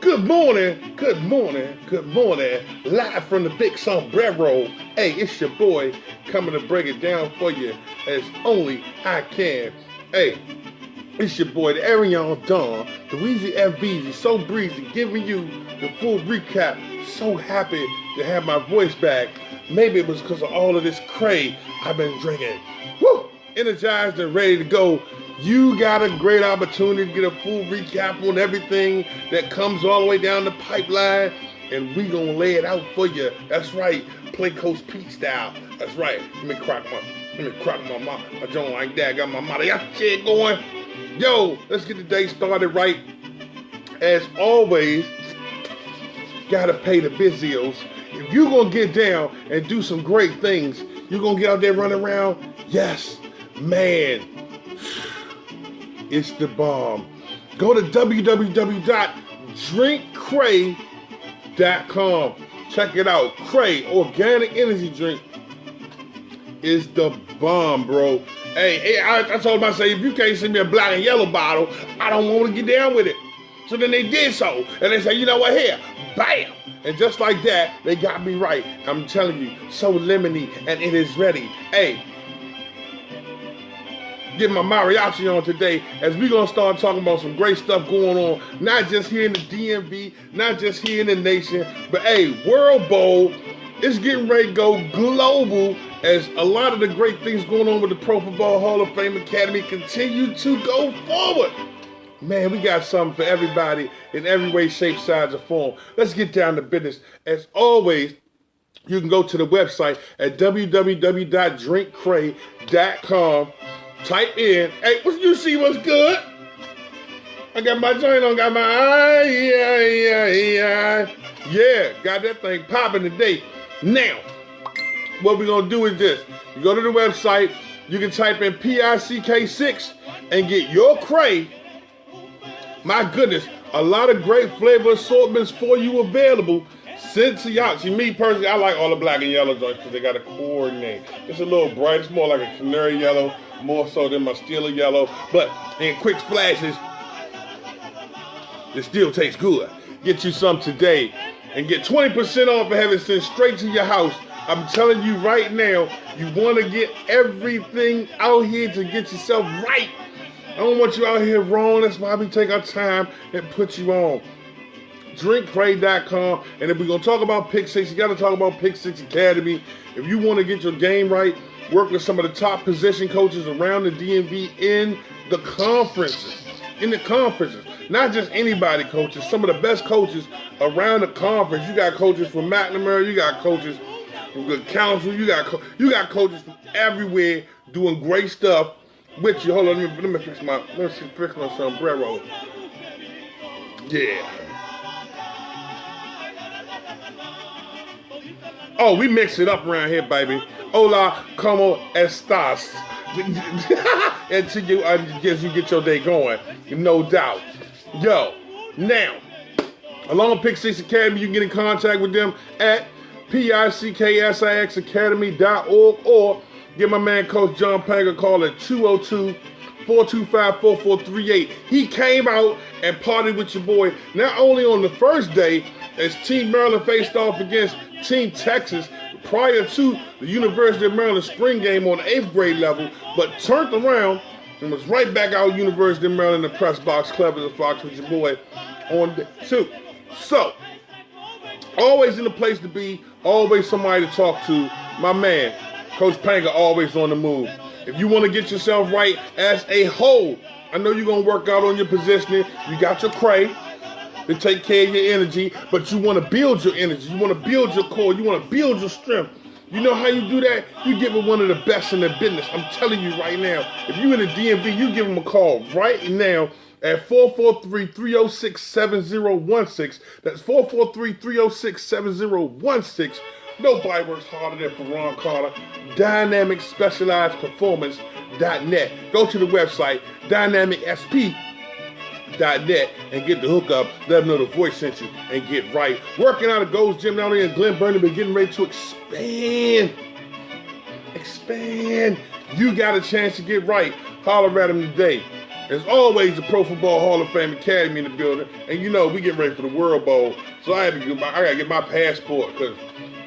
Good morning, good morning, good morning. Live from the big sombrero. Hey, it's your boy coming to break it down for you as only I can. Hey, it's your boy, the Arion Don, the Weezy FBZ, so breezy, giving you the full recap. So happy to have my voice back. Maybe it was because of all of this cray I've been drinking. Woo! Energized and ready to go. You got a great opportunity to get a full recap on everything that comes all the way down the pipeline, and we gonna lay it out for you. That's right, play Coach Pete style. That's right. Let me crack my joint like that. Got my mariachi going. Yo, let's get the day started right. As always, gotta pay the busios. If you gonna get down and do some great things, you gonna get out there running around. Yes, man. It's the bomb. Go to www.drinkcray.com. Check it out. Cray organic energy drink is the bomb, bro. Hey, I told them, I say, if you can't send me a black and yellow bottle, I don't want to get down with it. So then they did so. And they say, you know what, here, bam. And just like that, they got me right. I'm telling you, so lemony, and it is ready. Hey, get my mariachi on today as we gonna start talking about some great stuff going on, not just here in the DMV, not just here in the nation, but hey, World Bowl is getting ready to go global as a lot of the great things going on with the Pro Football Hall of Fame Academy continue to go forward. Man, we got something for everybody in every way, shape, size, or form. Let's get down to business. As always, you can go to the website at www.drinkcray.com. Type in, hey, you see what's good? I got my joint on, got my yeah, got that thing popping today. Now, what we're gonna do is this. You go to the website, you can type in PICK6 and get your Cray. My goodness, a lot of great flavor assortments for you available. Sent to y'all. See, me personally, I like all the black and yellow joints because they got to coordinate. It's a little bright. It's more like a canary yellow, more so than my Steeler yellow. But in quick splashes, it still tastes good. Get you some today and get 20% off and have it sent straight to your house. I'm telling you right now, you want to get everything out here to get yourself right. I don't want you out here wrong. That's why we take our time and put you on. drinkcray.com, and if we're going to talk about Pick 6, you got to talk about Pick 6 Academy. If you want to get your game right, work with some of the top position coaches around the DMV in the conferences. Not just anybody coaches, some of the best coaches around the conference. You got coaches from McNamara, you got coaches from Good Counsel, you got coaches from everywhere doing great stuff with you. Hold on, let me fix my sombrero. Yeah. Oh, we mix it up around here, baby. Hola, como estas? Until you get your day going, no doubt. Yo, now, along with Pick 6 Academy, you can get in contact with them at PICKSIXacademy.org or give my man Coach John Pang a call at 202-425-4438. He came out and partied with your boy, not only on the first day, as Team Maryland faced off against Team Texas prior to the University of Maryland spring game on the 8th grade level, but turned around and was right back out University of Maryland in the press box, clever as a fox with your boy on day 2. So, always in the place to be, always somebody to talk to. My man, Coach Panga, always on the move. If you want to get yourself right as a whole, I know you're going to work out on your positioning. You got your Cray to take care of your energy, but you want to build your energy. You want to build your core. You want to build your strength. You know how you do that? You get with one of the best in the business. I'm telling you right now, if you in the DMV, you give them a call right now at 443-306-7016. That's 443-306-7016. Nobody works harder than Ferron Carter. Dynamic Specialized Performance.net. Go to the website, dynamicsp.net, and get the hookup. Let them know the voice sent you and get right. Working out at Gold's Gym down there in Glen Burnie, but getting ready to expand. You got a chance to get right. Holler at them today. As always, the Pro Football Hall of Fame Academy in the building. And you know, we get ready for the World Bowl. So I gotta get my passport because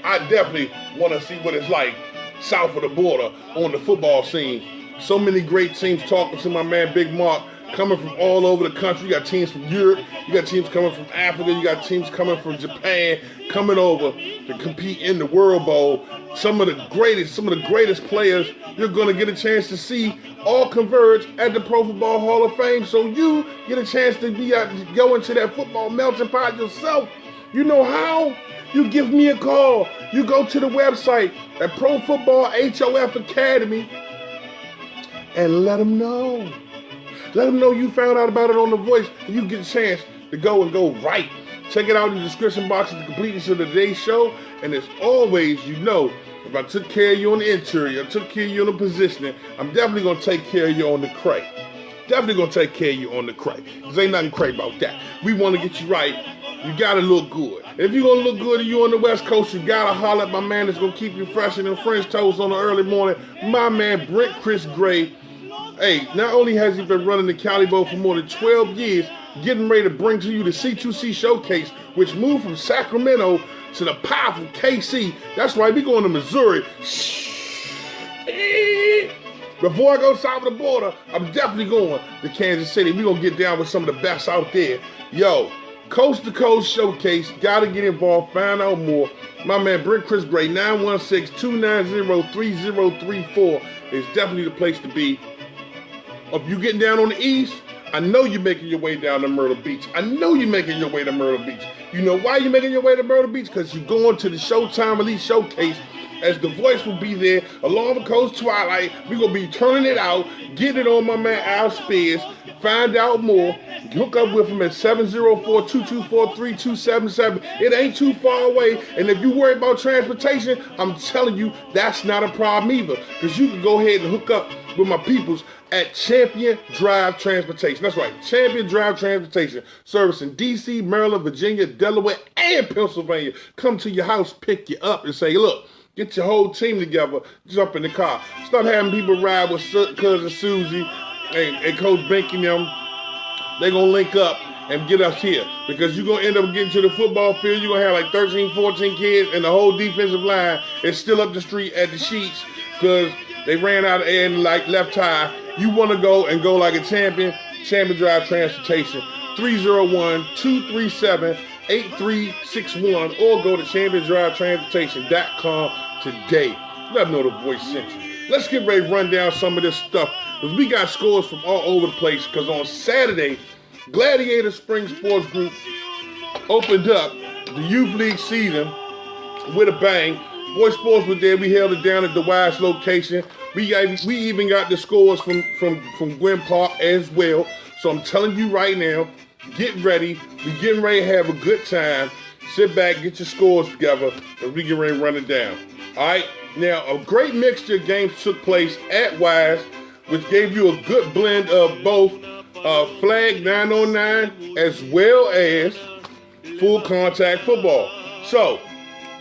I definitely want to see what it's like south of the border on the football scene. So many great teams, talking to my man Big Mark, coming from all over the country. You got teams from Europe, you got teams coming from Africa, you got teams coming from Japan, coming over to compete in the World Bowl. Some of the greatest players you're gonna get a chance to see all converge at the Pro Football Hall of Fame. So you get a chance to go into that football melting pot yourself. You know how? You give me a call. You go to the website at Pro Football HOF Academy and let them know. Let them know you found out about it on The Voice, and you get a chance to go right. Check it out in the description box at the completeness of today's show. And as always, you know, if I took care of you on the interior, I took care of you on the positioning, I'm definitely going to take care of you on the crate. Definitely going to take care of you on the crate. Because ain't nothing crazy about that. We want to get you right. You got to look good. If you're going to look good and you on the West Coast, you got to holler at my man that's going to keep you fresh and French toast on the early morning. My man, Brent Chris Gray. Hey, not only has he been running the Cali Bowl for more than 12 years, getting ready to bring to you the C2C Showcase, which moved from Sacramento to the powerful KC. That's right, we going to Missouri. Before I go south of the border, I'm definitely going to Kansas City. We're going to get down with some of the best out there. Yo, Coast to Coast Showcase. Got to get involved, find out more. My man, Brent Chris Gray, 916-290-3034 is definitely the place to be. If you getting down on the east, I know you're making your way down to Myrtle Beach. I know you're making your way to Myrtle Beach. You know why you're making your way to Myrtle Beach? Because you're going to the Showtime Elite Showcase, as The Voice will be there along with Coach Twilight. We're going to be turning it out, getting it on my man Al Spears. Find out more. Hook up with him at 704-224-3277. It ain't too far away. And if you worry about transportation, I'm telling you, that's not a problem either. Because you can go ahead and hook up with my peoples at Champion Drive Transportation. That's right, Champion Drive Transportation. Servicing DC, Maryland, Virginia, Delaware, and Pennsylvania. Come to your house, pick you up, and say, look, get your whole team together, jump in the car. Stop having people ride with Cousin Susie and Coach Binky and them. They're going to link up and get us here. Because you're going to end up getting to the football field. You're going to have like 13, 14 kids, and the whole defensive line is still up the street at the Sheets because they ran out of air in like left tire. You want to go like a champion. Champion Drive Transportation, 301-237-8361, or go to championdrivetransportation.com today. Let them know The Voice sent you. Let's get ready to run down some of this stuff, because we got scores from all over the place. Because on Saturday, Gladiator Spring Sports Group opened up the Youth League season with a bang. Voice Sports was there. We held it down at the Wise location. We even got the scores from Gwen Park as well. So I'm telling you right now, get ready. We getting ready to have a good time. Sit back, get your scores together, and we get ready to run it down. All right? Now, a great mixture of games took place at Wise, which gave you a good blend of both flag 909 as well as full contact football. So,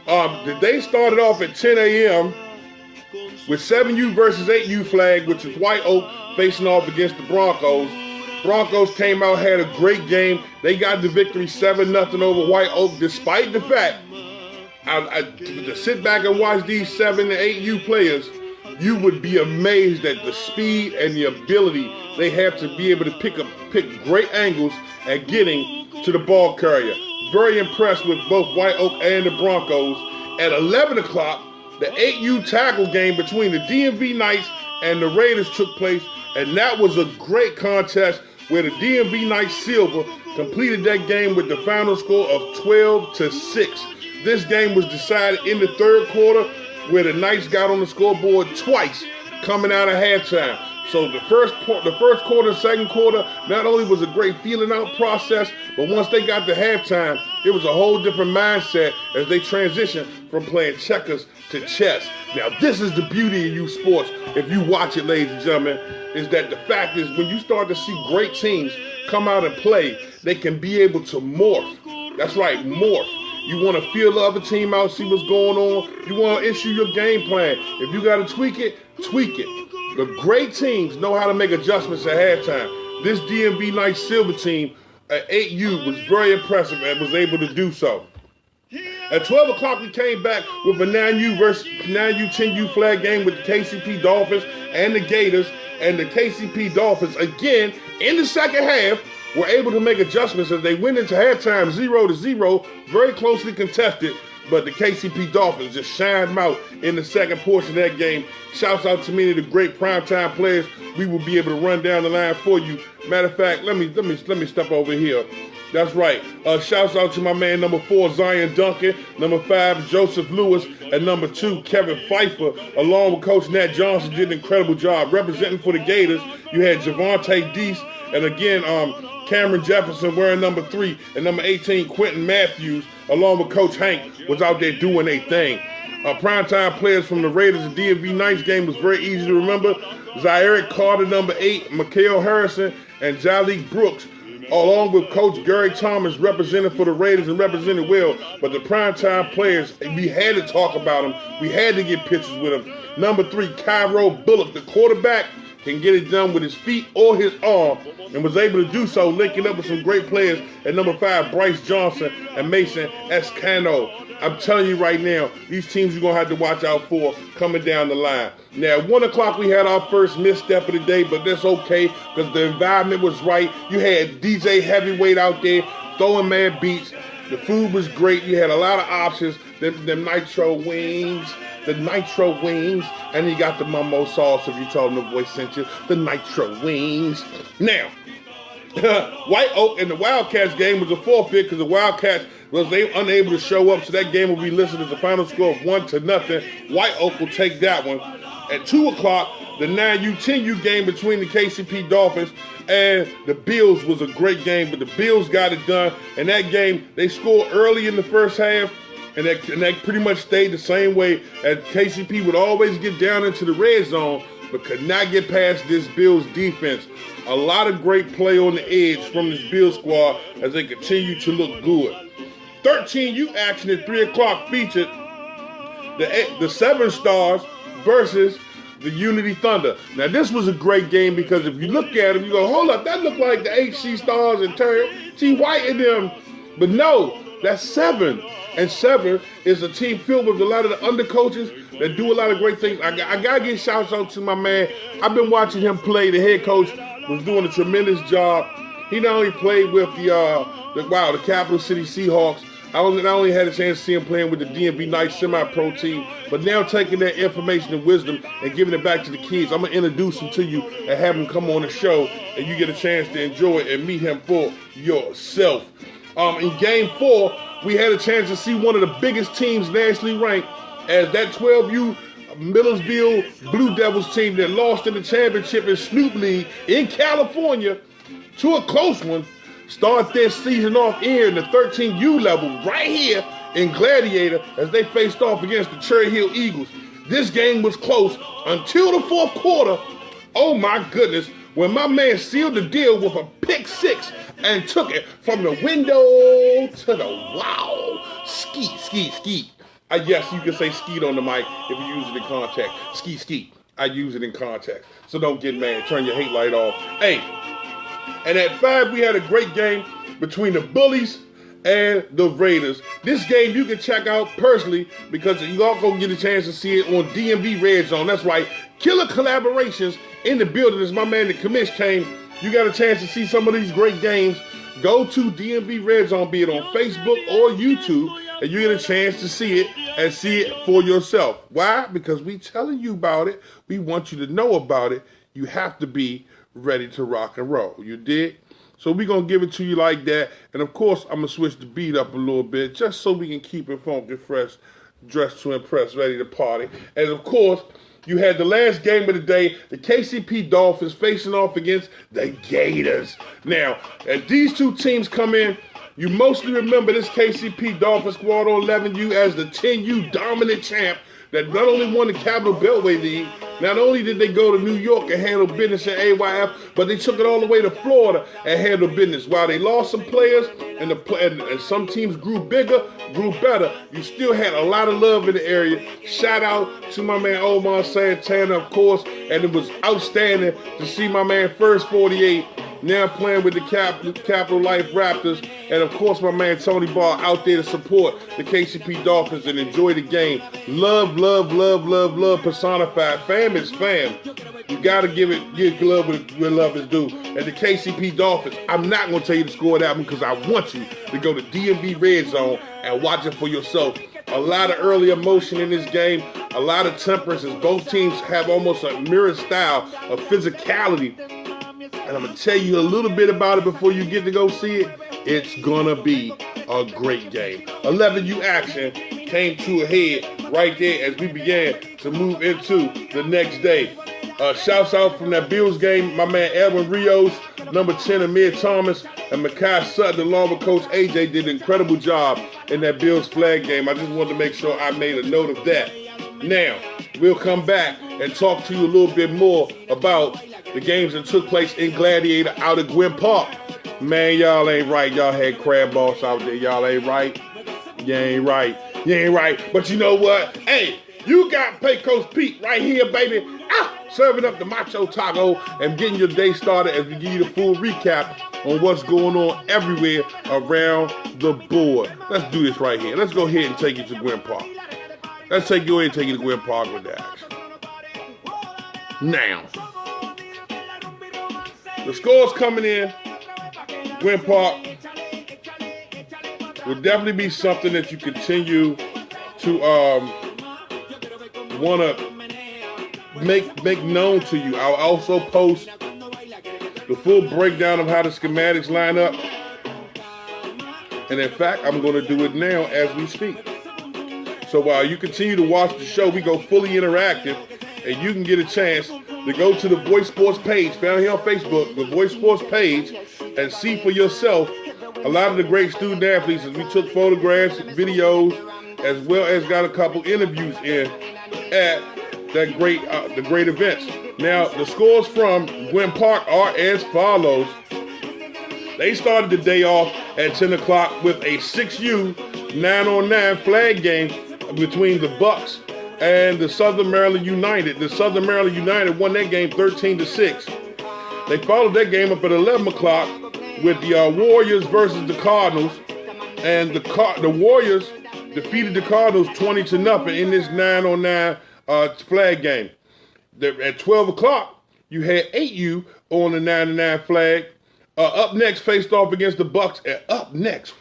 the day started off at 10 a.m. with 7U versus 8U flag, which is White Oak facing off against the Broncos. Broncos came out, had a great game. They got the victory 7-0 over White Oak, despite the fact, to sit back and watch these 7 and 8U players, you would be amazed at the speed and the ability they have to be able to pick great angles at getting to the ball carrier. Very impressed with both White Oak and the Broncos. At 11 o'clock, the 8U tackle game between the DMV Knights and the Raiders took place, and that was a great contest where the DMV Knights Silver completed that game with the final score of 12-6. This game was decided in the third quarter, where the Knights got on the scoreboard twice coming out of halftime. So the first quarter, second quarter, not only was a great feeling out process, but once they got to halftime, it was a whole different mindset as they transitioned from playing checkers to chess. Now, this is the beauty of youth sports, if you watch it, ladies and gentlemen, is that the fact is when you start to see great teams come out and play, they can be able to morph. That's right, morph. You want to feel the other team out, see what's going on. You want to issue your game plan. If you got to tweak it, tweak it. The great teams know how to make adjustments at halftime. this DMV Knights Silver team at 8U was very impressive and was able to do so. At 12 o'clock, we came back with a 9U versus 9U 10U flag game with the KCP Dolphins and the Gators. And the KCP Dolphins, again, in the second half, were able to make adjustments as they went into halftime 0-0, very closely contested. But the KCP Dolphins just shined them out in the second portion of that game. Shouts out to many of the great primetime players. We will be able to run down the line for you. Matter of fact, let me step over here. That's right. Shouts out to my man number 4, Zion Duncan, number 5, Joseph Lewis, and number 2, Kevin Pfeiffer, along with Coach Nat Johnson, did an incredible job. Representing for the Gators, you had Javante Deese, and again, Cameron Jefferson wearing number 3, and number 18, Quentin Matthews, along with Coach Hank, was out there doing their thing. Primetime players from the Raiders and DMV Knights game was very easy to remember. Zaire Carter, number 8, Mikael Harrison, and Jalik Brooks, along with Coach Gary Thomas, represented for the Raiders and represented well. But the primetime players, we had to talk about them. We had to get pictures with them. Number 3, Cairo Bullock, the quarterback, can get it done with his feet or his arm, and was able to do so, linking up with some great players at number 5, Bryce Johnson and Mason Escano. I'm telling you right now, these teams you're going to have to watch out for coming down the line. Now, at 1 o'clock, we had our first misstep of the day, but that's okay because the environment was right. You had DJ Heavyweight out there throwing mad beats. The food was great. You had a lot of options. Them nitro wings, and you got the mumbo sauce if you told them the voice sent you, the nitro wings. Now, White Oak and the Wildcats game was a forfeit because the Wildcats was unable to show up, so that game will be listed as a final score of 1-0. White Oak will take that one. At 2 o'clock, the 9U 10U game between the KCP Dolphins and the Bills was a great game, but the Bills got it done. In that game, they scored early in the first half, and that pretty much stayed the same way, as KCP would always get down into the red zone, but could not get past this Bills defense. A lot of great play on the edge from this Bills squad as they continue to look good. 13U action at 3 o'clock featured the 7 Stars versus the Unity Thunder. Now, this was a great game because if you look at them, you go, hold up, that looked like the HC Stars and T. White in them. But no, that's 7. And 7 is a team filled with a lot of the undercoaches that do a lot of great things. I got to give shouts out to my man. I've been watching him play. The head coach was doing a tremendous job. He not only played with the Capital City Seahawks. I only had a chance to see him playing with the DMV Knights semi-pro team, but now taking that information and wisdom and giving it back to the kids. I'm going to introduce him to you and have him come on the show, and you get a chance to enjoy it and meet him for yourself. In Game 4, we had a chance to see one of the biggest teams nationally ranked as that 12U Millersville Blue Devils team that lost in the championship in Snoop League in California to a close one. Start their season off here in the 13U level right here in Gladiator as they faced off against the Cherry Hill Eagles. This game was close until the fourth quarter. Oh my goodness, when my man sealed the deal with a pick 6 and took it from the window to the wow. Ski. Yes, you can say skeet on the mic if you use it in context. Ski. I use it in context. So don't get mad. Turn your hate light off. Hey. And at 5, we had a great game between the Bullies and the Raiders. This game you can check out personally because you all gonna get a chance to see it on DMV Red Zone. That's right, killer collaborations in the building. As my man the commish came, you got a chance to see some of these great games. Go to DMV Red Zone, be it on Facebook or YouTube, and you get a chance to see it and see it for yourself. Why? Because we telling you about it. We want you to know about it. You have to be ready to rock and roll. You dig? So we're going to give it to you like that. And of course, I'm going to switch the beat up a little bit just so we can keep it funky, fresh, dressed to impress, ready to party. And of course, you had the last game of the day, the KCP Dolphins facing off against the Gators. Now, as these two teams come in, you mostly remember this KCP Dolphins squad on 11U as the 10U dominant champ that not only won the Capital Beltway League, not only did they go to New York and handle business at AYF, but they took it all the way to Florida and handled business. While they lost some players and some teams grew bigger, grew better, you still had a lot of love in the area. Shout out to my man Omar Santana, of course, and it was outstanding to see my man First 48 now playing with the Capital Life Raptors. And of course, my man Tony Ball out there to support the KCP Dolphins and enjoy the game. Love, love, love, love, love personified. Fam is fam. You got to give love where love is due. And the KCP Dolphins, I'm not going to tell you the score of that one because I want you to go to DMV Red Zone and watch it for yourself. A lot of early emotion in this game, a lot of temperance as both teams have almost a mirror style of physicality. And I'm going to tell you a little bit about it before you get to go see it. It's going to be a great game. 11U action came to a head right there as we began to move into the next day. Shouts out from that Bills game, my man Edwin Rios, number 10 Amir Thomas, and Mekhi Sutton along with Coach AJ did an incredible job in that Bills flag game. I just wanted to make sure I made a note of that. Now, we'll come back and talk to you a little bit more about the games that took place in Gladiator out at Gwynn Park. Man, y'all ain't right. Y'all had crab balls out there. Y'all ain't right. You ain't right. You ain't right. But you know what? Hey, you got Pay Coach Pete right here, baby. Serving up the Macho Taco and getting your day started as we give you the full recap on what's going on everywhere around the board. Let's do this right here. Let's go ahead and take you to Gwynn Park. Let's take you to Gwynn Park with the action. Now, the scores coming in, Gwynn Park will definitely be something that you continue to want to make known to you. I'll also post the full breakdown of how the schematics line up. And in fact, I'm going to do it now as we speak. So while you continue to watch the show, we go fully interactive, and you can get a chance to go to the Voice Sports page, found here on Facebook, the Voice Sports page, and see for yourself a lot of the great student athletes as we took photographs, videos, as well as got a couple interviews in at the great events. Now, the scores from Gwynn Park are as follows. They started the day off at 10 o'clock with a 6U 9-on-9 flag game between the Bucks and the Southern Maryland United. The Southern Maryland United won that game 13-6. They followed that game up at 11 o'clock with the Warriors versus the Cardinals, and the Warriors defeated the Cardinals 20-0 in this 9-on-9 flag game. At 12 o'clock, you had 8U on the 9-9 flag. Up next, faced off against the Bucks. And up next,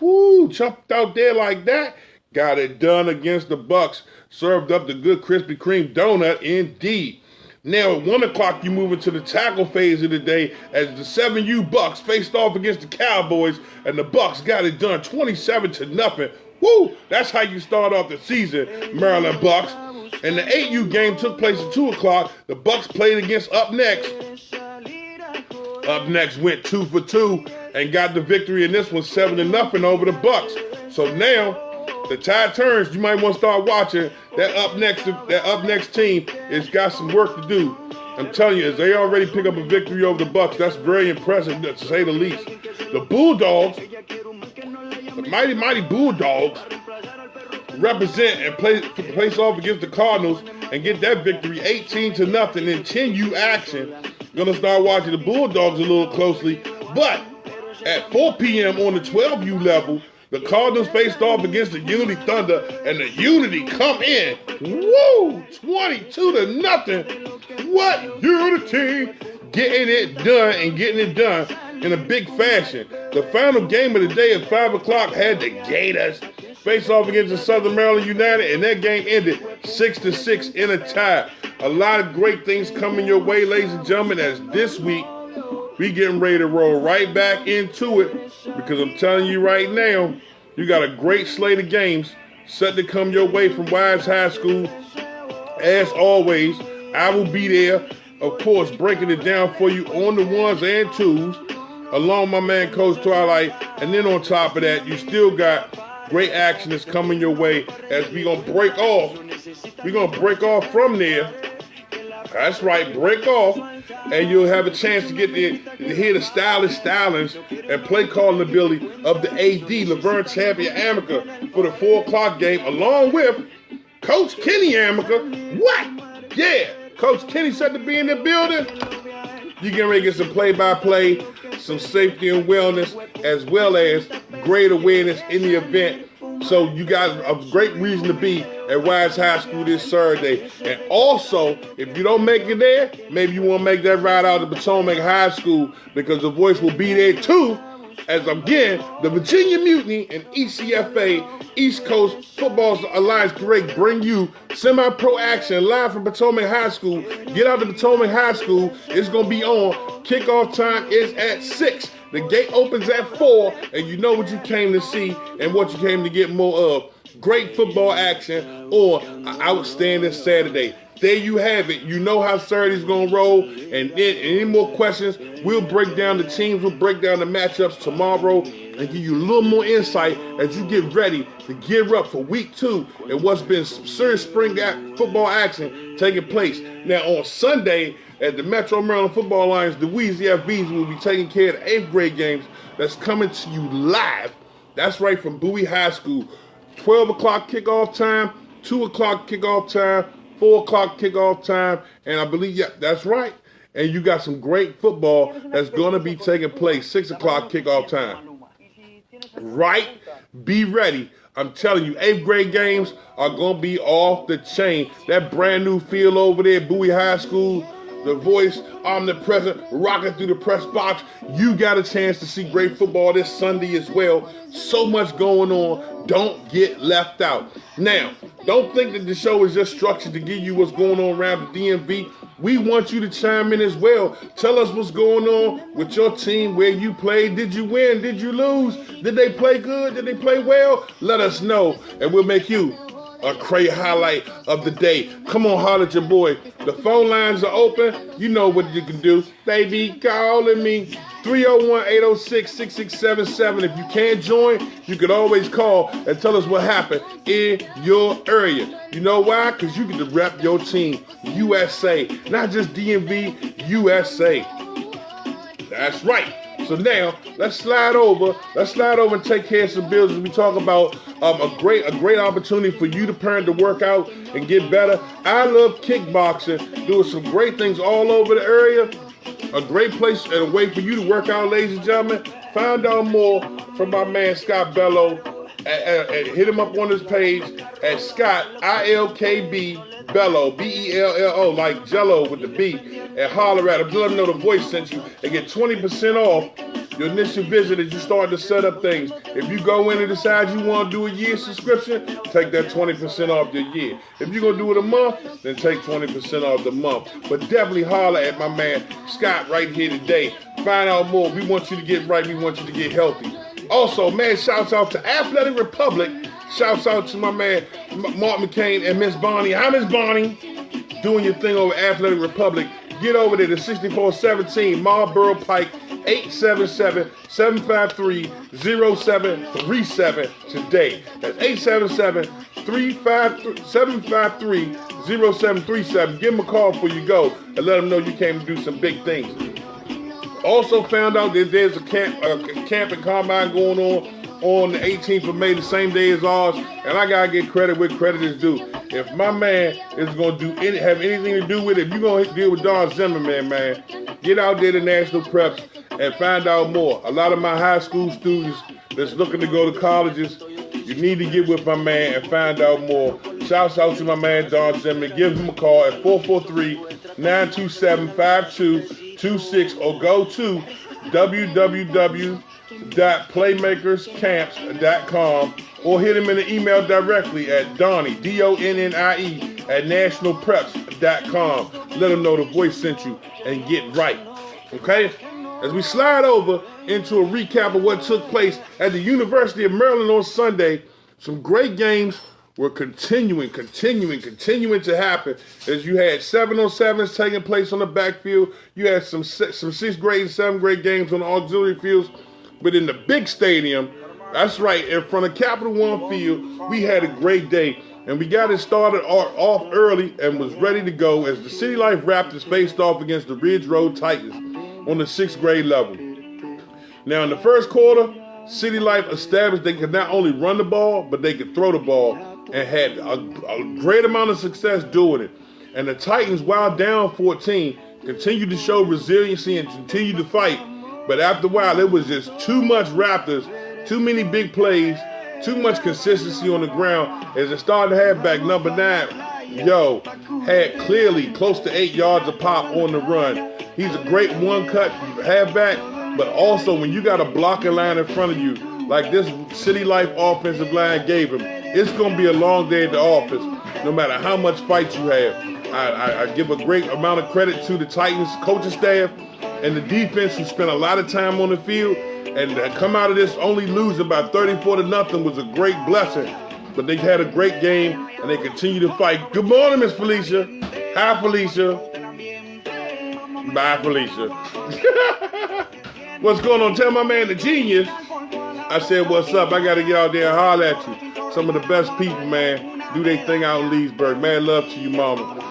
jumped out there like that. Got it done against the Bucks. Served up the good Krispy Kreme donut indeed. Now at 1 o'clock, you move into the tackle phase of the day as the 7U Bucks faced off against the Cowboys, and the Bucks got it done 27-0. Woo! That's how you start off the season, Maryland Bucks. And the 8U game took place at 2 o'clock. The Bucks played against Up Next. Up Next went 2 for 2 and got the victory in this one 7-0 over the Bucks. So now the tide turns. You might want to start watching that Up Next team. It's got some work to do. I'm telling you, as they already pick up a victory over the Bucks, that's very impressive to say the least. The Bulldogs, the mighty Bulldogs, represent and place off against the Cardinals and get that victory 18-0 in 10U action. Gonna start watching the Bulldogs a little closely, but at 4 p.m. on the 12U level, the Cardinals faced off against the Unity Thunder, and the Unity come in, 22-0. What Unity? Getting it done in a big fashion. The final game of the day at 5 o'clock had the Gators face off against the Southern Maryland United, and that game ended 6-6 in a tie. A lot of great things coming your way, ladies and gentlemen, as this week we getting ready to roll right back into it, because I'm telling you right now, you got a great slate of games set to come your way from Wise High School. As always, I will be there, of course, breaking it down for you on the ones and twos, along with my man Coach Twilight. And then on top of that, you still got great action that's coming your way as we're going to break off. We're going to break off from there. That's right, break off. And you'll have a chance to get to hear the stylish stylings and play calling ability of the AD, Laverne Champion Amica, for the 4 o'clock game, along with Coach Kenny Amica. What? Yeah, Coach Kenny said to be in the building. You getting ready to get some play-by-play, some safety and wellness, as well as great awareness in the event. So you guys have a great reason to be at Wise High School this Saturday. And also, if you don't make it there, maybe you want to make that ride out to Potomac High School, because the voice will be there too. As again, the Virginia Mutiny and ECFA, East Coast Football Alliance Parade, bring you semi-pro action live from Potomac High School. Get out to Potomac High School. It's going to be on. Kickoff time is at 6. The gate opens at 4, and you know what you came to see and what you came to get more of. Great football action on an outstanding Saturday. There you have it. You know how Saturday's going to roll. And then any more questions, we'll break down the teams. We'll break down the matchups tomorrow and give you a little more insight as you get ready to gear up for week 2 and what's been some serious spring football action taking place. Now on Sunday at the Metro Maryland Football Alliance, the Weezy FBs will be taking care of the 8th grade games that's coming to you live. That's right, from Bowie High School. 12 o'clock kickoff time, 2 o'clock kickoff time, 4 o'clock kickoff time, and I believe, yeah, that's right. And you got some great football that's going to be taking place, 6 o'clock kickoff time. Right? Be ready. I'm telling you, 8th grade games are going to be off the chain. That brand new field over there, Bowie High School, the voice, omnipresent, rocking through the press box. You got a chance to see great football this Sunday as well. So much going on. Don't get left out. Now, don't think that the show is just structured to give you what's going on around the DMV. We want you to chime in as well. Tell us what's going on with your team, where you played. Did you win? Did you lose? Did they play good? Did they play well? Let us know, and we'll make you a great highlight of the day. Come on, holler at your boy. The phone lines are open. You know what you can do. They be calling me. 301-806-6677. If you can't join, you can always call and tell us what happened in your area. You know why? Because you get to rep your team, USA. Not just DMV, USA. That's right. So now, let's slide over and take care of some bills as we talk about a great opportunity for you, the parent, to work out and get better. I love kickboxing, doing some great things all over the area. A great place and a way for you to work out, ladies and gentlemen. Find out more from my man Scott Bello. Hit him up on his page at Scott, ILKB Bello, Bello, like Jello with the B, and holler at him. Let him know the voice sent you and get 20% off your initial visit as you start to set up things. If you go in and decide you want to do a year subscription, take that 20% off your year. If you're going to do it a month, then take 20% off the month. But definitely holler at my man Scott right here today. Find out more. We want you to get right. We want you to get healthy. Also, man, shouts out to Athletic Republic. Shouts out to my man Mark McCain and Miss Bonnie. Hi, Miss Bonnie. Doing your thing over Athletic Republic. Get over there to 6417 Marlboro Pike, 877-753-0737 today. That's 877-753-0737. Give them a call before you go and let them know you came to do some big things. Also found out that there's a camp and combine going on the 18th of May, the same day as ours, and I gotta get credit where credit is due. If my man is gonna have anything to do with it, if you're gonna deal with Don Zimmerman, man, get out there to National Preps and find out more. A lot of my high school students that's looking to go to colleges, you need to get with my man and find out more. Shouts out to my man Don Zimmerman. Give him a call at 443-927-5226 or go to www.playmakerscamps.com or hit him in the email directly at Donnie, Donnie, at nationalpreps.com. Let him know the voice sent you and get right. Okay? As we slide over into a recap of what took place at the University of Maryland on Sunday, some great games were continuing to happen, as you had 7-on-7s taking place on the backfield. You had some 6th grade and 7th grade games on the auxiliary fields. But in the big stadium, that's right, in front of Capital One Field, we had a great day. And we got it started off early and was ready to go as the City Life Raptors faced off against the Ridge Road Titans on the 6th grade level. Now in the first quarter, City Life established they could not only run the ball, but they could throw the ball, and had a great amount of success doing it. And the Titans, while down 14, continued to show resiliency and continued to fight. But after a while, it was just too much Raptors, too many big plays, too much consistency on the ground. As it started halfback, number 9, had clearly close to 8 yards a pop on the run. He's a great one-cut halfback, but also when you got a blocking line in front of you, like this City Life offensive line gave him, it's going to be a long day at the office, no matter how much fight you have. I give a great amount of credit to the Titans coaching staff and the defense who spent a lot of time on the field, and to come out of this only losing by 34-0 was a great blessing. But they had a great game, and they continue to fight. Good morning, Miss Felicia. Hi, Felicia. Bye, Felicia. What's going on? Tell my man the genius. I said, what's up? I got to get out there and holler at you. Some of the best people, man, do their thing out in Leesburg. Man, love to you, mama.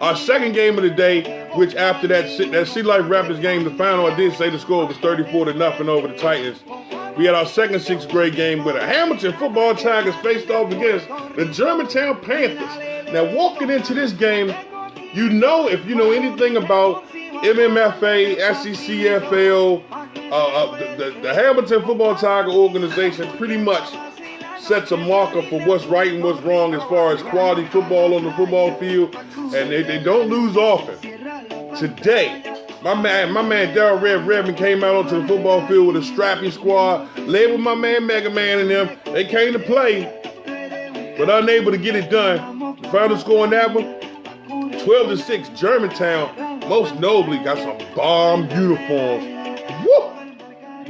Our second game of the day, which after that City Life Raptors game, the final, I did say the score was 34-0 over the Titans. We had our second 6th grade game where the Hamilton Football Tigers faced off against the Germantown Panthers. Now, walking into this game, you know, if you know anything about MMFA, SECFL, the Hamilton Football Tiger organization pretty much sets a marker for what's right and what's wrong as far as quality football on the football field, and they don't lose often. Today, my man Darryl Redmond came out onto the football field with a strappy squad, led with my man Mega Man and them. They came to play, but unable to get it done. The final score on that one, 12-6, Germantown, most notably got some bomb uniforms. Woo!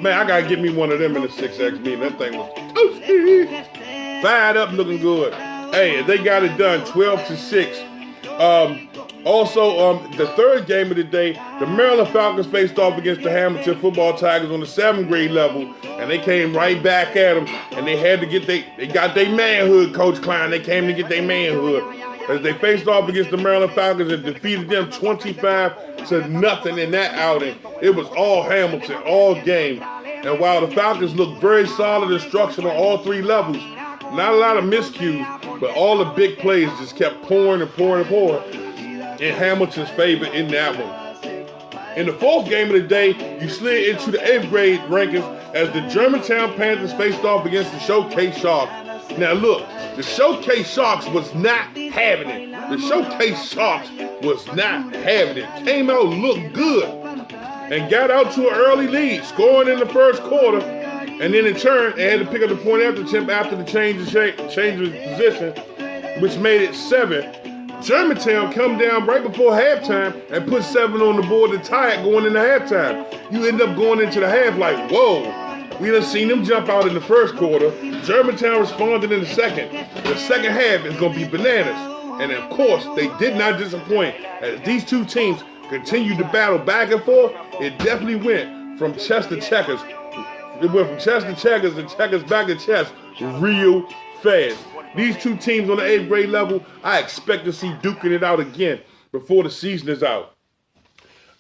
Man, I gotta get me one of them in the 6X meeting. That thing was toasty. Fired up, looking good. Hey, they got it done, 12-6. Also, the third game of the day, the Maryland Falcons faced off against the Hamilton Football Tigers on the 7th grade level, and they came right back at them, and they had to get they got their manhood, Coach Klein. They came to get their manhood as they faced off against the Maryland Falcons and defeated them 25-0 in that outing. It was all Hamilton, all game. And while the Falcons looked very solid and structured on all 3 levels, not a lot of miscues, but all the big plays just kept pouring and pouring and pouring in Hamilton's favor in that one. In the 4th game of the day, you slid into the 8th grade rankings as the Germantown Panthers faced off against the Showcase Sharks. Now look, the Showcase Sharks was not having it. The Showcase Sharks was not having it. Came out, looked good, and got out to an early lead, scoring in the first quarter, and then in turn, they had to pick up the point after attempt after the change of position, which made it 7. Germantown come down right before halftime and put 7 on the board to tie it going into halftime. You end up going into the half like, whoa, we done seen them jump out in the first quarter. Germantown responded in the second. The second half is going to be bananas. And of course, they did not disappoint. As these two teams continued to battle back and forth, it definitely went from chess to checkers. It went from chess to checkers and checkers back to chess real fast. These two teams on the 8th grade level, I expect to see duking it out again before the season is out.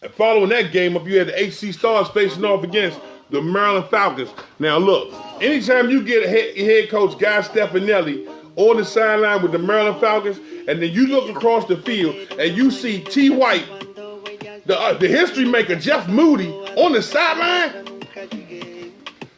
And following that game up, you had the HC Stars facing off against the Maryland Falcons. Now look, anytime you get head coach Guy Stefanelli on the sideline with the Maryland Falcons, and then you look across the field and you see T. White, the history maker Jeff Moody on the sideline,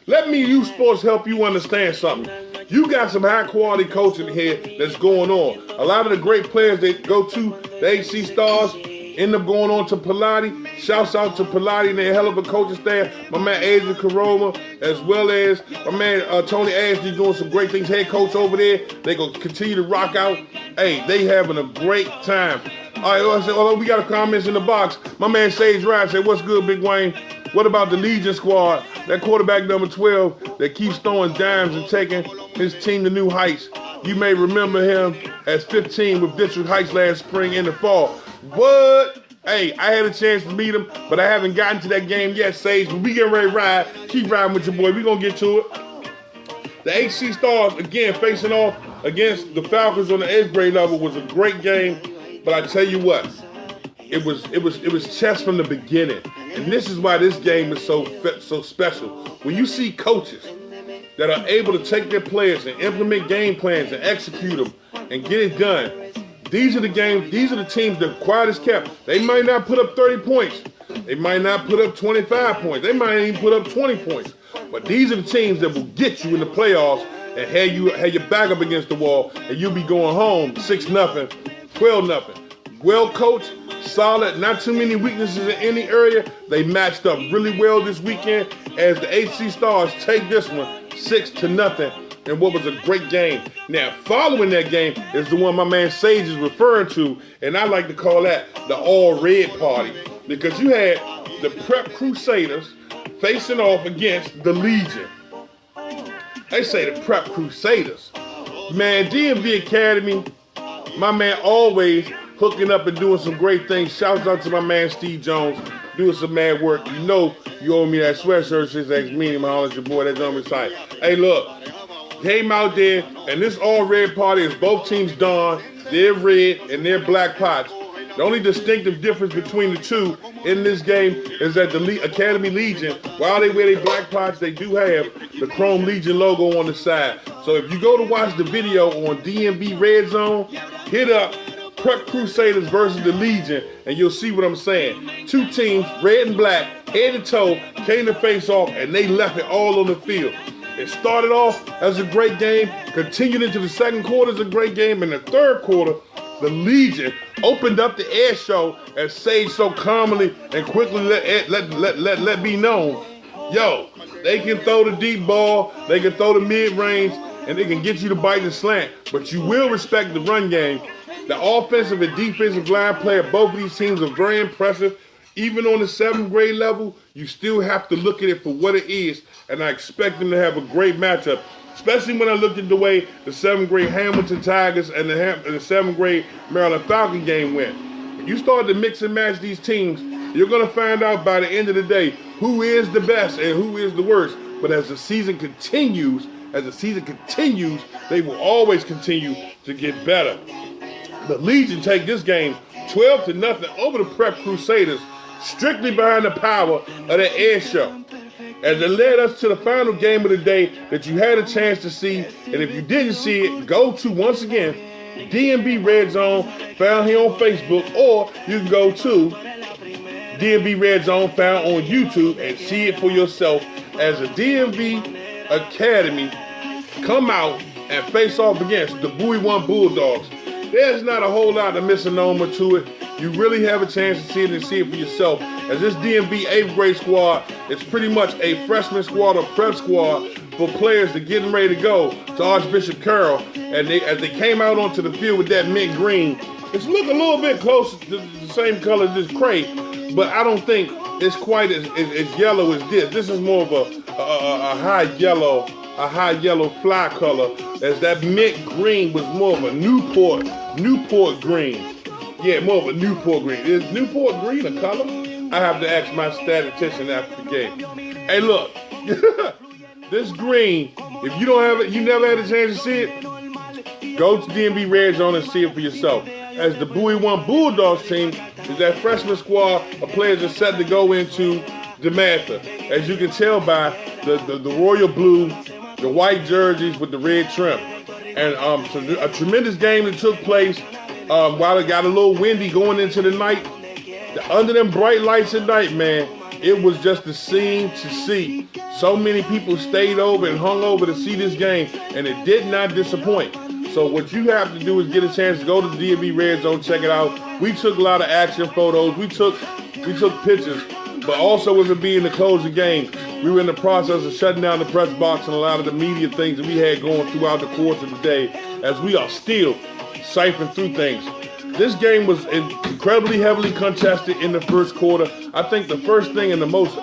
let me use sports help you understand something. You got some high quality coaching here that's going on. A lot of the great players that go to the HC Stars end up going on to Pilati. Shouts out to Pilati and their hell of a coaching staff. My man Adrian Caroma, as well as my man Tony Ashley doing some great things. Head coach over there. They gonna continue to rock out. Hey, they having a great time. All right, we got comments in the box. My man Sage Ryan said, "What's good, Big Wayne? What about the Legion squad? That quarterback number 12 that keeps throwing dimes and taking his team to new heights. You may remember him as 15 with District Heights last spring in the fall." What? Hey, I had a chance to meet him, but I haven't gotten to that game yet, Sage. But we getting ready to ride. Keep riding with your boy. We gonna get to it. The HC Stars, again, facing off against the Falcons on the 8th grade level was a great game. But I tell you what, it was chess from the beginning. And this is why this game is so special. When you see coaches that are able to take their players and implement game plans and execute them and get it done, these are the teams that quiet as kept. They might not put up 30 points, They might not put up 25 points. They might even put up 20 points. But these are the teams that will get you in the playoffs and have your back up against the wall, and you'll be going home 6-0, 12-0. Well coached, solid, not too many weaknesses in any area. They matched up really well this weekend as the HC Stars take this one 6-0 in what was a great game. Now, following that game is the one my man Sage is referring to, and I like to call that the all-red party, because you had the Prep Crusaders facing off against the Legion. They say the Prep Crusaders. Man, DMV Academy, my man always hooking up and doing some great things. Shouts out to my man Steve Jones, doing some mad work. You know you owe me that sweatshirt since ex-meeting. My holler, your boy, that's on my side. Hey, look, came out there, and this all-red party is both teams donned. They're red and they're black pots. The only distinctive difference between the two in this game is that the Academy Legion, while they wear their black pots, they do have the Chrome Legion logo on the side. So if you go to watch the video on DMV Red Zone, hit up Prep Crusaders versus the Legion, and you'll see what I'm saying. Two teams, red and black, head to toe, came to face off, and they left it all on the field. It started off as a great game, continued into the second quarter as a great game, and the third quarter, the Legion opened up the air show, as Sage so calmly and quickly let be known. Yo, they can throw the deep ball, they can throw the mid-range, and they can get you to bite the slant, but you will respect the run game. The offensive and defensive line play of both of these teams are very impressive. Even on the 7th grade level, you still have to look at it for what it is, and I expect them to have a great matchup, especially when I looked at the way the 7th grade Hamilton Tigers and the 7th grade Maryland Falcon game went. When you start to mix and match these teams, you're going to find out by the end of the day who is the best and who is the worst. But as the season continues, they will always continue to get better. The Legion take this game 12-0 over the Prep Crusaders, strictly behind the power of that air show. As it led us to the final game of the day that you had a chance to see, and if you didn't see it, go to, once again, DMV Red Zone, found here on Facebook, or you can go to DMV Red Zone, found on YouTube, and see it for yourself as the DMV Academy come out and face off against the Bowie 1 Bulldogs. There's not a whole lot of misnomer to it. You really have a chance to see it and see it for yourself. As this DMV 8th grade squad is pretty much a freshman squad or prep squad for players that getting ready to go to Archbishop Carroll. And as they came out onto the field with that mint green, it's looking a little bit close to the same color as this crate, but I don't think it's quite as yellow as this. This is more of a high yellow fly color, as that mint green was more of a Newport green. Yeah, more of a Newport green. Is Newport green a color? I have to ask my statistician after the game. Hey, look, this green, if you don't have it, you never had a chance to see it, go to DMV Red Zone and see it for yourself. As the Bowie 1 Bulldogs team is that freshman squad of players that's set to go into DeMatha. As you can tell by the royal blue, the white jerseys with the red trim. And so a tremendous game that took place while it got a little windy going into the night. Under them bright lights at night, man, it was just a scene to see. So many people stayed over and hung over to see this game, and it did not disappoint. So what you have to do is get a chance to go to the DMV Red Zone, check it out. We took a lot of action photos. We took pictures, but also with it being the closing game, we were in the process of shutting down the press box and a lot of the media things that we had going throughout the course of the day, as we are still siphoning through things. This game was incredibly heavily contested in the first quarter. I think the first thing and the most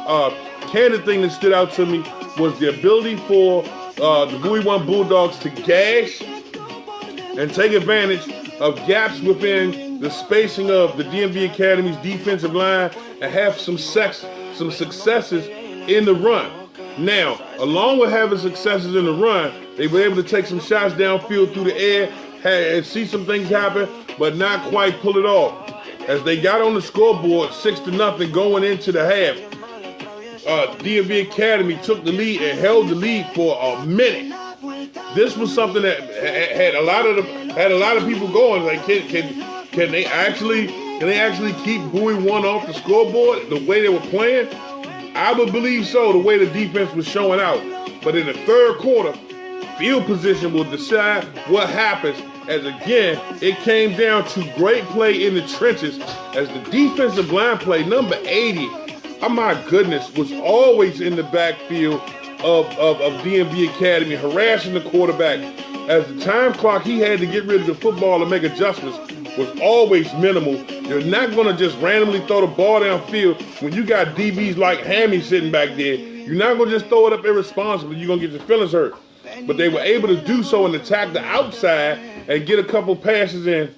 candid thing that stood out to me was the ability for the Bowie 1 Bulldogs to gash and take advantage of gaps within the spacing of the DMV Academy's defensive line and have some successes in the run. Now, along with having successes in the run, they were able to take some shots downfield through the air and see some things happen, but not quite pull it off. As they got on the scoreboard 6-0 going into the half, DMV Academy took the lead and held the lead for a minute. This was something that had a lot of people going like, can they actually Can they actually keep Bowie 1 off the scoreboard the way they were playing? I would believe so, the way the defense was showing out. But in the third quarter, field position will decide what happens, as again, it came down to great play in the trenches as the defensive line play, number 80, oh my goodness, was always in the backfield of DMV Academy, harassing the quarterback. As the time clock he had to get rid of the football and make adjustments was always minimal. You're not going to just randomly throw the ball downfield when you got DBs like Hammy sitting back there. You're not going to just throw it up irresponsibly. You're going to get your feelings hurt. But they were able to do so and attack the outside and get a couple passes in,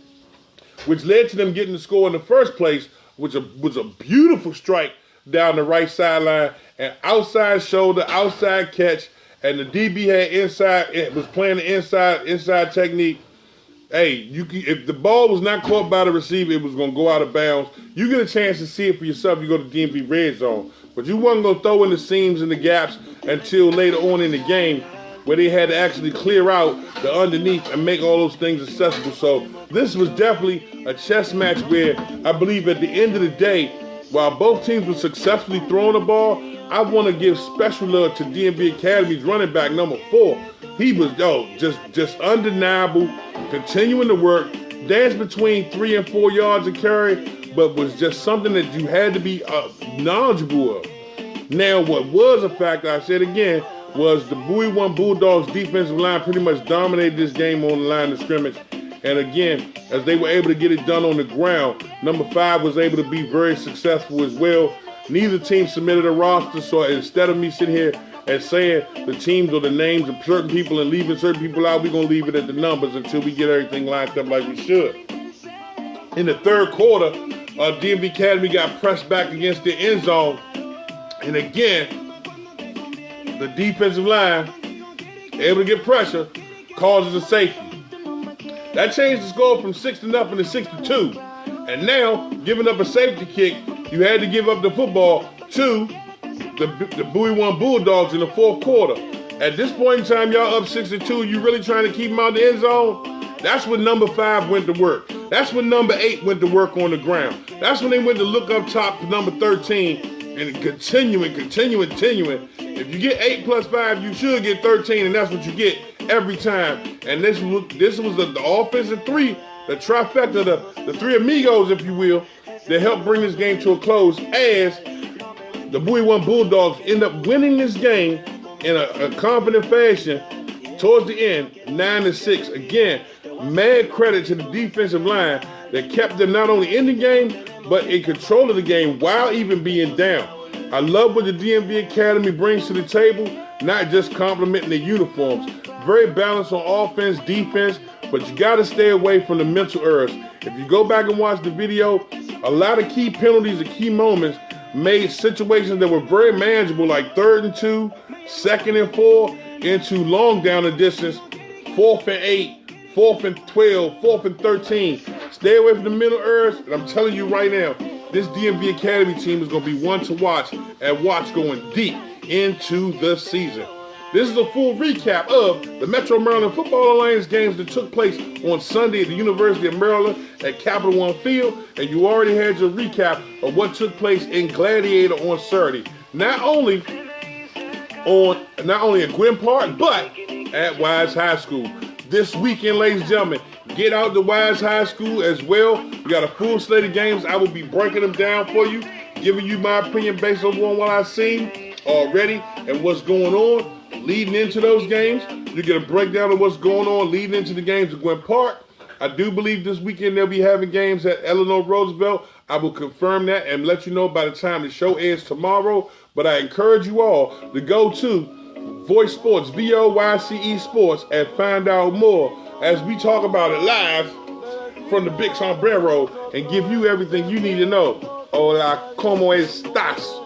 which led to them getting the score in the first place, which was a beautiful strike down the right sideline, an outside shoulder, outside catch, and the DB had inside, it was playing the inside technique. Hey, if the ball was not caught by the receiver, it was going to go out of bounds. You get a chance to see it for yourself, you go to DMV red zone. But you wasn't going to throw in the seams and the gaps until later on in the game, where they had to actually clear out the underneath and make all those things accessible. So this was definitely a chess match where I believe at the end of the day, while both teams were successfully throwing the ball, I want to give special love to DMV Academy's running back, number 4. He was, just undeniable, continuing to work, danced between 3 and 4 yards of carry, but was just something that you had to be knowledgeable of. Now, what was a factor, I said again, was the Bowie 1 Bulldogs defensive line pretty much dominated this game on the line of scrimmage. And again, as they were able to get it done on the ground, number 5 was able to be very successful as well. Neither team submitted a roster, so instead of me sitting here and saying the teams or the names of certain people and leaving certain people out, we're going to leave it at the numbers until we get everything lined up like we should. In the third quarter, DMV Academy got pressed back against the end zone. And again, the defensive line, able to get pressure, causes a safety. That changed the score from 6-0 to 6-2. And now, giving up a safety kick, you had to give up the football to the Bowie 1 Bulldogs in the fourth quarter. At this point in time, y'all up 6-2, you really trying to keep them out of the end zone? That's when number 5 went to work. That's when number 8 went to work on the ground. That's when they went to look up top to number 13 and continuing. If you get 8 plus 5, you should get 13, and that's what you get every time. And this was the offensive 3, the trifecta, the 3 amigos, if you will, that helped bring this game to a close as the Bowie 1 Bulldogs end up winning this game in a confident fashion towards the end, 9-6. Again, mad credit to the defensive line that kept them not only in the game, but in control of the game while even being down. I love what the DMV Academy brings to the table, not just complimenting the uniforms. Very balanced on offense, defense, but you got to stay away from the mental errors. If you go back and watch the video, a lot of key penalties and key moments made situations that were very manageable, like 3rd and 2, 2nd and 4, into long down the distance, 4th and 8, 4th and 12, 4th and 13. Stay away from the mental errors, and I'm telling you right now, this DMV Academy team is going to be one to watch, and watch going deep into the season. This is a full recap of the Metro Maryland Football Alliance games that took place on Sunday at the University of Maryland at Capital One Field, and you already had your recap of what took place in Gladiator on Saturday. Not only at Gwynn Park, but at Wise High School. This weekend, ladies and gentlemen, get out to Wise High School as well. We got a full slate of games. I will be breaking them down for you, giving you my opinion based on what I've seen already and what's going on leading into those games. You get a breakdown of what's going on leading into the games at Gwynn Park. I do believe this weekend they'll be having games at Eleanor Roosevelt. I will confirm that and let you know by the time the show ends tomorrow. But I encourage you all to go to Voice Sports, VOYCE Sports, and find out more as we talk about it live from the Big Sombrero and give you everything you need to know. Hola, ¿cómo estás?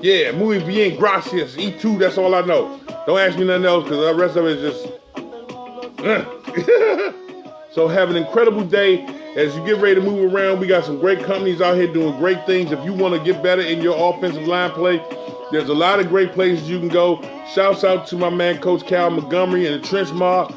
Yeah, muy bien, gracias. E2, that's all I know. Don't ask me nothing else because the rest of it is just... So have an incredible day as you get ready to move around. We got some great companies out here doing great things. If you want to get better in your offensive line play, there's a lot of great places you can go. Shouts out to my man, Coach Cal Montgomery and the Trench Mob.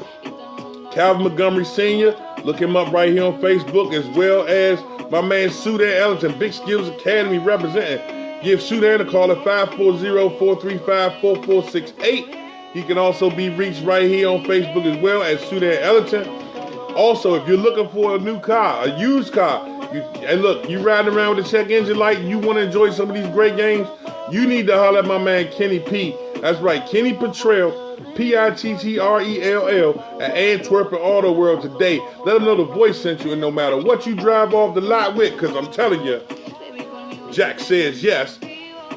Calvin Montgomery Sr., look him up right here on Facebook, as well as My man Sudan Ellington, Big Skills Academy representing. Give Sudan a call at 540-435-4468. He can also be reached right here on Facebook as well as Sudan Ellington. Also, if you're looking for a new car, a used car, and look, you riding around with a check engine light and you want to enjoy some of these great games, you need to holler at my man Kenny P. That's right, Kenny Petrell, Pittrell at Antwerpen Auto World today. Let them know the voice sent you, and no matter what you drive off the lot with, because I'm telling you, Jack says yes.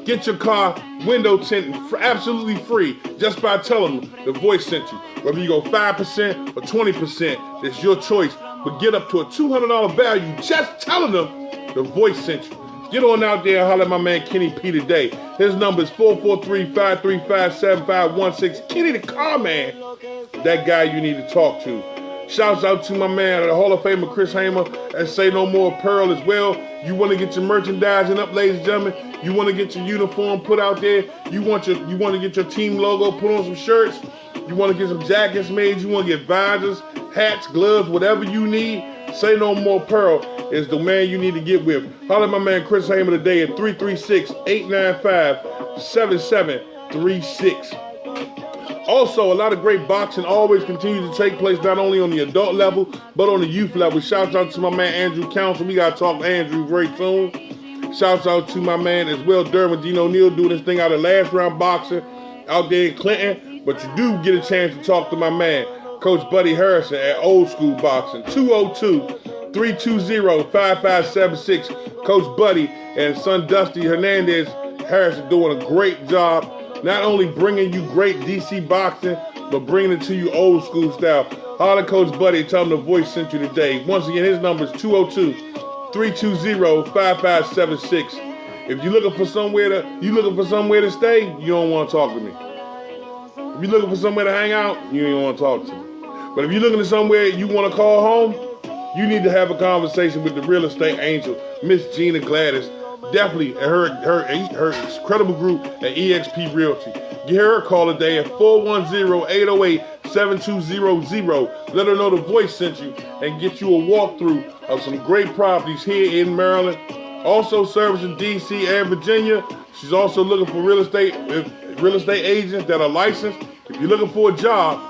Get your car window tinted absolutely free just by telling them the voice sent you. Whether you go 5% or 20%, it's your choice. But get up to a $200 value just telling them the voice sent you. Get on out there and holler at my man Kenny P today. His number is 443-535-7516. Kenny the car man, that guy you need to talk to. Shouts out to my man, the Hall of Famer Chris Hamer, and Say No More Pearl as well. You want to get your merchandising up, ladies and gentlemen. You want to get your uniform put out there. You want to get your team logo put on some shirts. You want to get some jackets made. You want to get visors, hats, gloves, whatever you need. Say No More Pearl is the man you need to get with. Holler at my man Chris Hamer today at 336-895-7736. Also, a lot of great boxing always continues to take place, not only on the adult level, but on the youth level. Shouts out to my man Andrew Council. We got to talk to Andrew very soon. Shouts out to my man as well, Derwin Dean O'Neill, doing this thing out of last round boxing out there in Clinton. But you do get a chance to talk to my man, Coach Buddy Harrison at Old School Boxing, 202-320-5576. Coach Buddy and son Dusty Hernandez Harrison doing a great job. Not only bringing you great DC boxing, but bringing it to you old school style. Holler Coach Buddy, tell him the voice sent you today. Once again, his number is 202-320-5576. If you're looking for somewhere to stay, you don't want to talk to me. If you're looking for somewhere to hang out, you don't want to talk to me. But if you're looking for somewhere you want to call home, you need to have a conversation with the real estate angel, Miss Gina Gladys. Definitely her incredible group at eXp Realty. Give her a call today at 410-808-7200. Let her know the voice sent you and get you a walkthrough of some great properties here in Maryland. Also servicing DC and Virginia. She's also looking for real estate agents that are licensed. If you're looking for a job,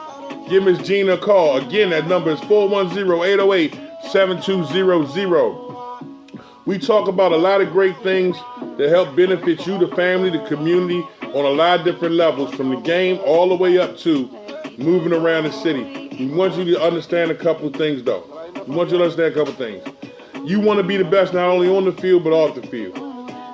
give Miss Gina a call. Again, that number is 410-808-7200. We talk about a lot of great things that help benefit you, the family, the community, on a lot of different levels, from the game all the way up to moving around the city. We want you to understand a couple of things, though. You want to be the best not only on the field, but off the field.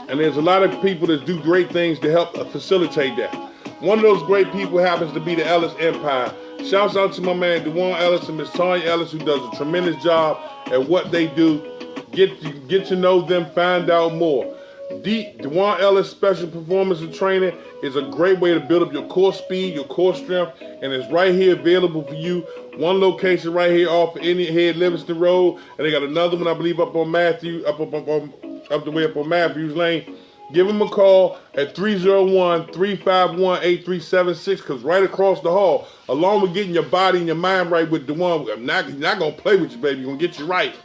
And there's a lot of people that do great things to help facilitate that. One of those great people happens to be the Ellis Empire. Shouts out to my man, Dewan Ellis and Miss Tanya Ellis, who does a tremendous job at what they do. Get to know them, find out more. Dewan Ellis Special Performance and Training is a great way to build up your core speed, your core strength, and it's right here available for you. One location right here off of Indian Head, Livingston Road, and they got another one, I believe, up the way up on Matthews Lane. Give them a call at 301-351-8376, because right across the hall, along with getting your body and your mind right with Dewan, I'm not going to play with you, baby. You're going to get you right.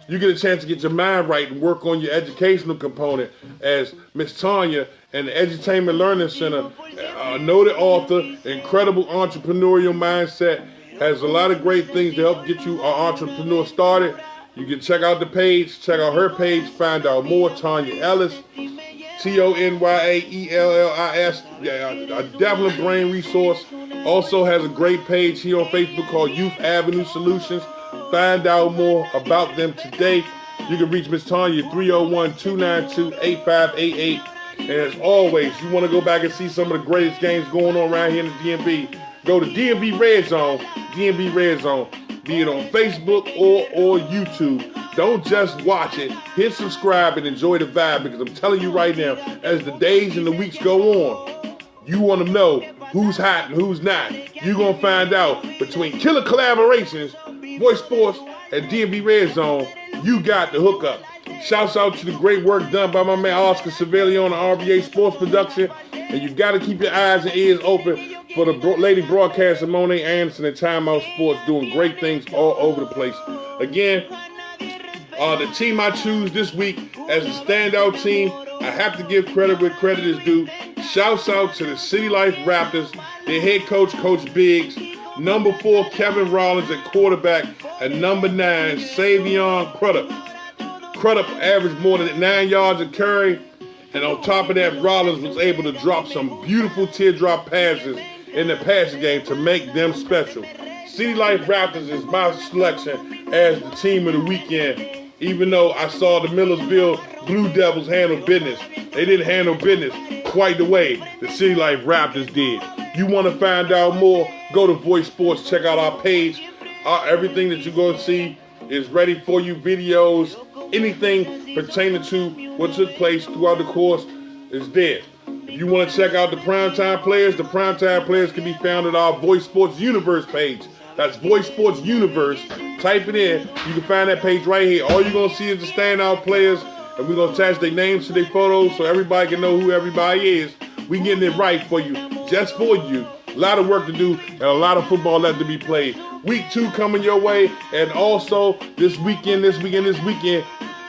You get a chance to get your mind right and work on your educational component, as Miss Tanya and the Edutainment Learning Center, a noted author, incredible entrepreneurial mindset, has a lot of great things to help get you an entrepreneur started. You can check out the page, check out her page, find out more. Tanya Ellis, TONYAELLIS, a definite brain resource. Also has a great page here on Facebook called Youth Avenue Solutions. Find out more about them today. You can reach Miss Tanya 301-292-8588. And as always, you want to go back and see some of the greatest games going on around here in the DMV, go to DMV Red Zone, be it on Facebook or YouTube. Don't just watch it. Hit subscribe and enjoy the vibe, because I'm telling you right now, as the days and the weeks go on, you want to know who's hot and who's not. You're going to find out between Killer Collaborations, Voice Sports, and DMV Red Zone. You got the hookup. Shouts out to the great work done by my man Oscar Savelli on the RVA Sports Production. And you got to keep your eyes and ears open for the lady broadcaster Monet Anderson and Time Out Sports, doing great things all over the place. Again, The team I choose this week as a standout team, I have to give credit where credit is due. Shouts out to the City Life Raptors, their head coach, Coach Biggs, number 4, Kevin Rollins at quarterback, and number 9, Savion Crudup. Crudup averaged more than 9 yards a carry, and on top of that, Rollins was able to drop some beautiful teardrop passes in the passing game to make them special. City Life Raptors is my selection as the team of the weekend, even though I saw the Millersville Blue Devils handle business. They didn't handle business quite the way the City Life Raptors did. You want to find out more, go to Voice Sports, check out our page. Everything that you're going to see is ready for you, videos, anything pertaining to what took place throughout the course is there. If you want to check out the primetime players can be found at our Voice Sports Universe page. That's Voice Sports Universe. Type it in. You can find that page right here. All you're going to see is the standout players, and we're going to attach their names to their photos so everybody can know who everybody is. We're getting it right for you, just for you. A lot of work to do and a lot of football left to be played. Week 2 coming your way, and also this weekend,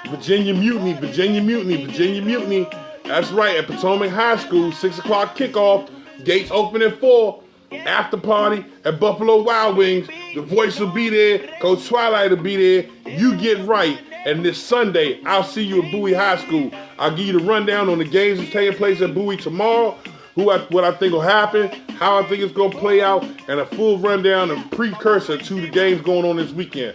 Virginia Mutiny. That's right, at Potomac High School, 6 o'clock kickoff, gates open at 4. After party at Buffalo Wild Wings. The Voice will be there. Coach Twilight will be there. You get right. And this Sunday, I'll see you at Bowie High School. I'll give you the rundown on the games that's taking place at Bowie tomorrow, what I think will happen, how I think it's going to play out, and a full rundown and precursor to the games going on this weekend.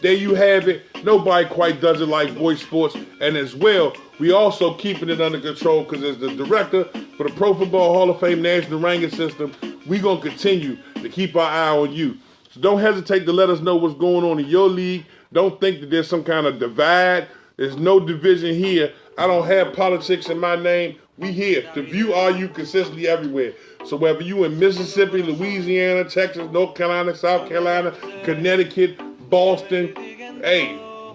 There you have it. Nobody quite does it like Voice Sports. And as well, we also keeping it under control because as the director for the Pro Football Hall of Fame National Ranking System, we're going to continue to keep our eye on you. So don't hesitate to let us know what's going on in your league. Don't think that there's some kind of divide. There's no division here. I don't have politics in my name. We here to view RU consistently everywhere. So whether you in Mississippi, Louisiana, Texas, North Carolina, South Carolina, Connecticut, Boston,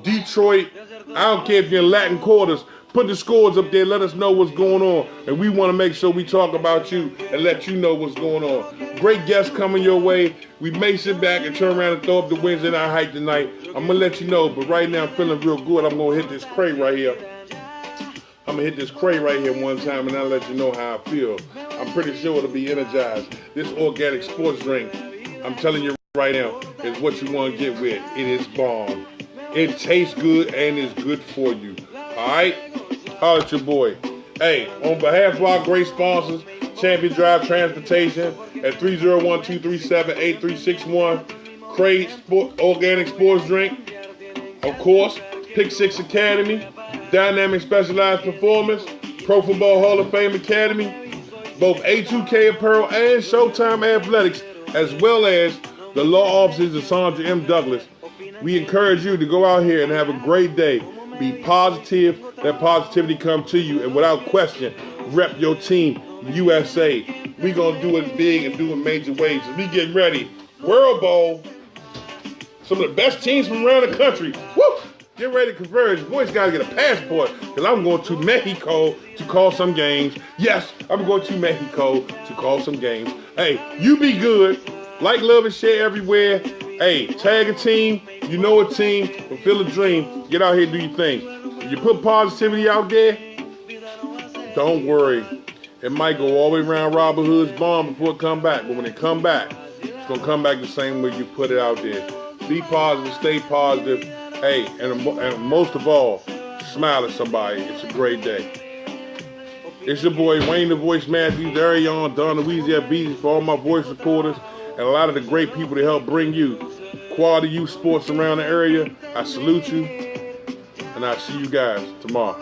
Detroit, I don't care if you're in Latin quarters, put the scores up there, let us know what's going on. And we want to make sure we talk about you and let you know what's going on. Great guests coming your way. We may sit back and turn around and throw up the Wednesday night hype tonight. I'm going to let you know, but right now I'm feeling real good. I'm going to hit this crate right here. One time and I'll let you know how I feel. I'm pretty sure it'll be energized. This organic sports drink, I'm telling you right now, is what you want to get with. It is bomb. It tastes good and is good for you. Alright? Holla at your boy. Hey, on behalf of our great sponsors, Champion Drive Transportation at 301-237-8361, Crate Organic Sports Drink, of course, Pick 6 Academy, Dynamic Specialized Performance, Pro Football Hall of Fame Academy, both A2K Apparel and Showtime Athletics, as well as the law offices of Sandra M. Douglas. We encourage you to go out here and have a great day. Be positive. Let positivity come to you. And without question, rep your team, USA. We're going to do it big and do it major ways. As we get ready. World Bowl. Some of the best teams from around the country. Woo! Get ready to converge. Boys got to get a passport because I'm going to Mexico to call some games. Yes, I'm going to Mexico to call some games. Hey, you be good. Like, love, and share everywhere. Hey, tag a team. You know a team. Fulfill a dream. Get out here and do your thing. If you put positivity out there, don't worry. It might go all the way around Robin Hood's barn before it come back. But when it come back, it's going to come back the same way you put it out there. Be positive. Stay positive. Hey, and most of all, smile at somebody. It's a great day. It's your boy, Wayne the Voice Matthews, Arion, Don Louisiana Beasley, for all my voice supporters, and a lot of the great people that help bring you quality youth sports around the area. I salute you, and I'll see you guys tomorrow.